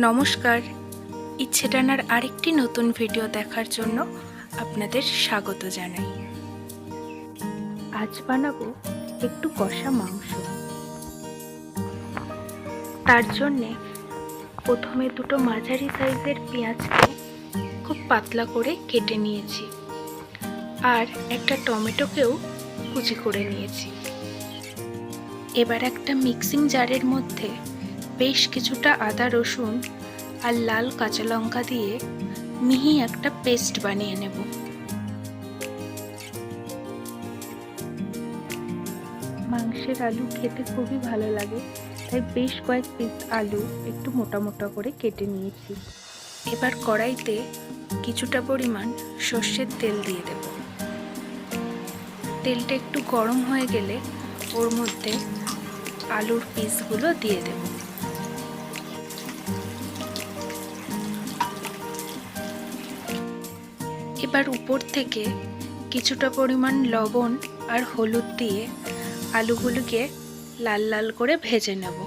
নমস্কার, ইচ্ছে টানার আরেকটি নতুন ভিডিও দেখার জন্য আপনাদের স্বাগত জানাই। আজ বানাবো একটু কষা মাংস। তার জন্যে প্রথমে দুটো মাঝারি সাইজের পেঁয়াজকে খুব পাতলা করে কেটে নিয়েছি, আর একটা টমেটোকেও কুচি করে নিয়েছি। এবার একটা মিক্সিং জারের মধ্যে বেশ কিছুটা আদা রসুন আর লাল কাঁচা লঙ্কা দিয়ে মিহি একটা পেস্ট বানিয়ে নেব। মাংসের আলু খেতে খুবই ভালো লাগে, তাই বেশ কয়েক পিস আলু একটু মোটা মোটা করে কেটে নিয়েছি। এবার কড়াইতে কিছুটা পরিমাণ সর্ষের তেল দিয়ে দেব। তেলটা একটু গরম হয়ে গেলে ওর মধ্যে আলুর পিসগুলো দিয়ে দেব। এবার উপর থেকে কিছুটা পরিমাণ লবণ আর হলুদ দিয়ে আলুগুলোকে লাল লাল করে ভেজে নেব।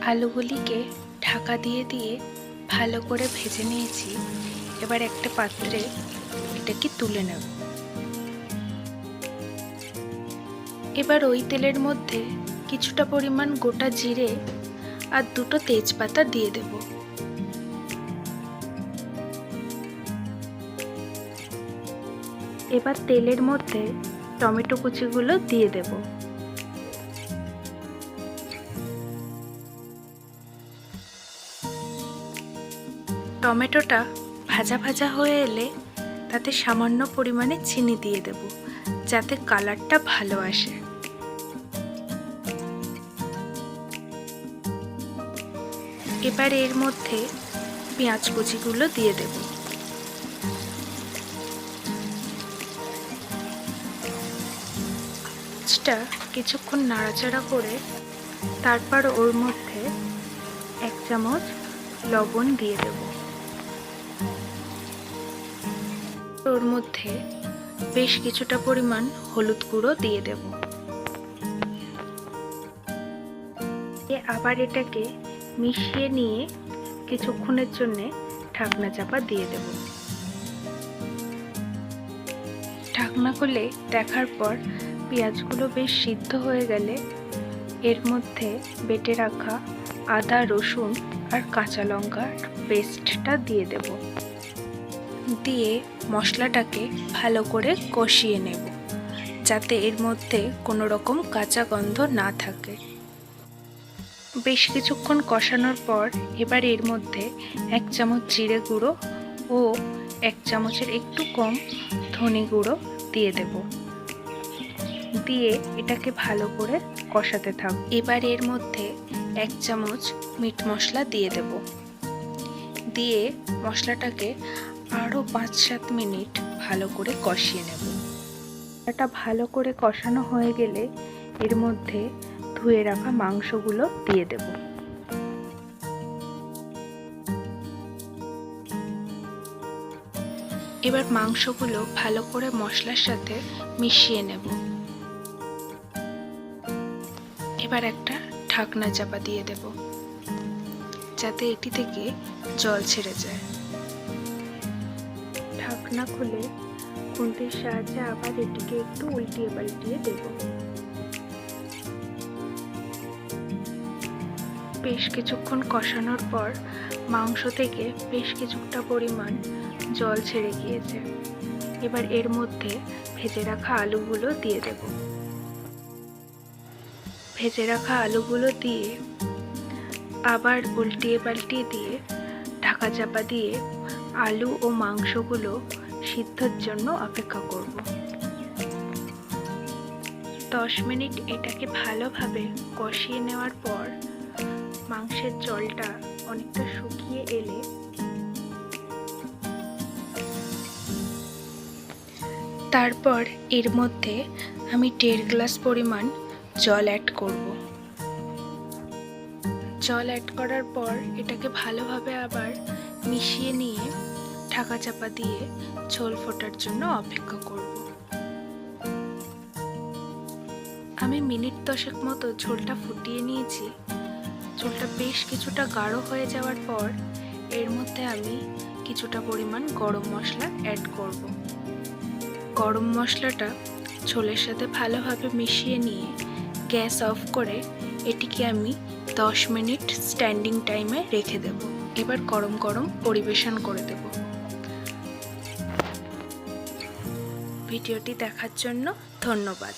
আলুগুলিকে ঢাকা দিয়ে দিয়ে ভালো করে ভেজে নিয়েছি। এবার একটা পাত্রে এটাকে তুলে নেব। এবার ওই তেলের মধ্যে কিছুটা পরিমাণ গোটা জিরে আর দুটো তেজপাতা দিয়ে দেব। এবার তেলের মধ্যে টমেটো কুচিগুলো দিয়ে দেব। টমেটোটা ভাজা ভাজা হয়ে এলে তাতে সামান্য পরিমাণে চিনি দিয়ে দেব, যাতে কালারটা ভালো আসে। এবার এর মধ্যে পেঁয়াজ কুচিগুলো দিয়ে দেব। পেঁয়াজটা কিছুক্ষণ নাড়াচাড়া করে তারপর ওর মধ্যে 1 চামচ লবণ দিয়ে দেব। ওর মধ্যে বেশ কিছুটা পরিমাণ হলুদ গুঁড়ো দিয়ে দেব। আবার এটাকে মিশিয়ে নিয়ে কিছুক্ষণের জন্য ঢাকনা চাপা দিয়ে দেব। ঢাকনা খুলে দেখার পর পেঁয়াজগুলো বেশ সিদ্ধ হয়ে গেলে এর মধ্যে বেটে রাখা আদা রসুন আর কাঁচা লঙ্কার পেস্টটা দিয়ে দেব। দিয়ে মশলাটাকে ভালো করে কষিয়ে নেব, যাতে এর মধ্যে কোনো রকম কাঁচা গন্ধ না থাকে। বেশ কিছুক্ষণ কষানোর পর এবার এর মধ্যে 1 চামচ জিরে গুঁড়ো ও 1 চামচের একটু কম ধনে গুঁড়ো দিয়ে দেব। দিয়ে এটাকে ভালো করে কষাতে থাক। এবার এর মধ্যে 1 চামচ মিট মশলা দিয়ে দেব। দিয়ে মশলাটাকে আরও 5-7 মিনিট ভালো করে কষিয়ে নেব। এটা ভালো করে কষানো হয়ে গেলে এর মধ্যে ধুয়ে রাখা মাংসগুলো দিয়ে দেব। এবার মাংসগুলো ভালো করে মশলার সাথে মিশিয়ে নেব। এবার একটা ঢাকনা চাপা দিয়ে দেব, যাতে এটি থেকে জল ছেড়ে যায়। ঢাকনা খুলে খুন্তির সাহায্যে আবার এটিকে একটু উল্টিয়ে পাল্টিয়ে দেব। বেশ কিছুক্ষণ কষানোর পর মাংস থেকে বেশ কিছুটা পরিমাণ জল ছেড়ে গিয়েছে। এবার এর মধ্যে ভেজে রাখা আলুগুলো দিয়ে দেব। ভেজে রাখা আলুগুলো দিয়ে আবার উল্টিয়ে পাল্টিয়ে দিয়ে ঢাকা চাপা দিয়ে আলু ও মাংসগুলো সিদ্ধর জন্য অপেক্ষা করব। 10 মিনিট এটাকে ভালোভাবে কষিয়ে নেওয়ার পর মাংসের জলটা অনেকটা শুকিয়ে এলে তারপর এর মধ্যে আমি 1.5 গ্লাস পরিমাণ জল অ্যাড করব। জল অ্যাড করার পর এটাকে ভালোভাবে আবার মিশিয়ে নিয়ে ঢাকা চাপা দিয়ে ঝোল ফোটার জন্য অপেক্ষা করব। আমি মিনিট 10 মতো ঝোলটা ফুটিয়ে নিয়েছি। ঝোলটা বেশ কিছুটা গাঢ় হয়ে যাওয়ার পর এর মধ্যে আমি কিছুটা পরিমাণ গরম মশলা অ্যাড করব। গরম মশলাটা ঝোলের সাথে ভালোভাবে মিশিয়ে নিয়ে গ্যাস অফ করে এটিকে আমি 10 মিনিট স্ট্যান্ডিং টাইমে রেখে দেব। এবার গরম গরম পরিবেশন করে দেব। ভিডিওটি দেখার জন্য ধন্যবাদ।